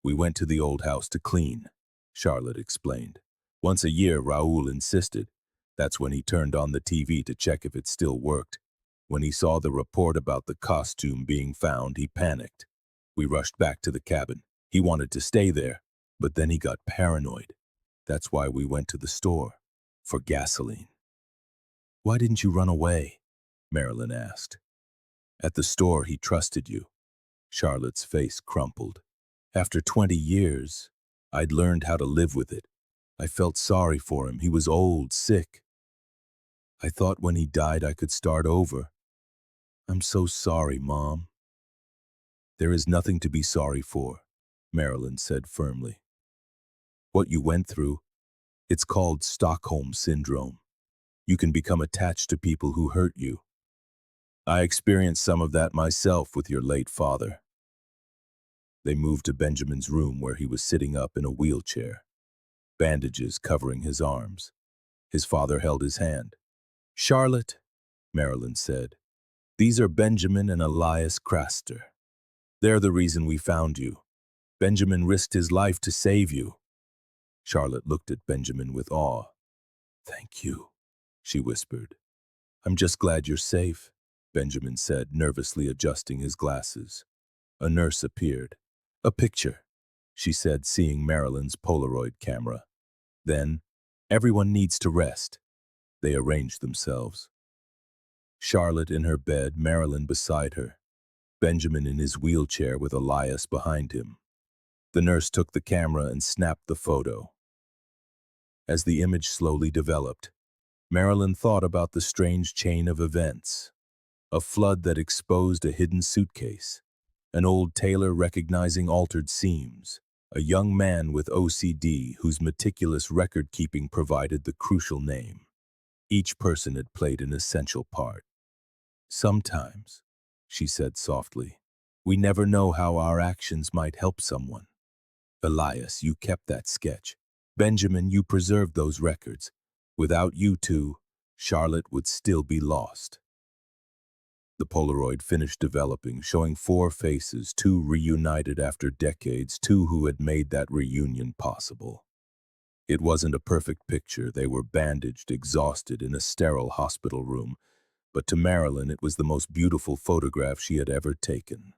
"We went to the old house to clean," Charlotte explained. "Once a year, Raoul insisted. That's when he turned on the TV to check if it still worked. When he saw the report about the costume being found, he panicked. We rushed back to the cabin. He wanted to stay there, but then he got paranoid. That's why we went to the store, for gasoline." "Why didn't you run away?" Marilyn asked. "At the store, he trusted you." Charlotte's face crumpled. "After 20 years, I'd learned how to live with it. I felt sorry for him. He was old, sick. I thought when he died I could start over. I'm so sorry, Mom." "There is nothing to be sorry for. Marilyn said firmly. What you went through, it's called Stockholm Syndrome. You can become attached to people who hurt you. I experienced some of that myself with your late father. They moved to Benjamin's room where he was sitting up in a wheelchair, bandages covering his arms. His father held his hand. Charlotte, Marilyn said, these are Benjamin and Elias Craster. They're the reason we found you. Benjamin risked his life to save you. Charlotte looked at Benjamin with awe. Thank you, she whispered. I'm just glad you're safe, Benjamin said, nervously adjusting his glasses. A nurse appeared. A picture, she said, seeing Marilyn's Polaroid camera. Then, everyone needs to rest. They arranged themselves. Charlotte in her bed, Marilyn beside her. Benjamin in his wheelchair with Elias behind him. The nurse took the camera and snapped the photo. As the image slowly developed, Marilyn thought about the strange chain of events. A flood that exposed a hidden suitcase, an old tailor recognizing altered seams, a young man with OCD whose meticulous record-keeping provided the crucial name. Each person had played an essential part. Sometimes, she said softly, we never know how our actions might help someone. Elias, you kept that sketch. Benjamin, you preserved those records. Without you two, Charlotte would still be lost. The Polaroid finished developing, showing 4 faces, 2 reunited after decades, 2 who had made that reunion possible. It wasn't a perfect picture. They were bandaged, exhausted, in a sterile hospital room, but to Marilyn it was the most beautiful photograph she had ever taken.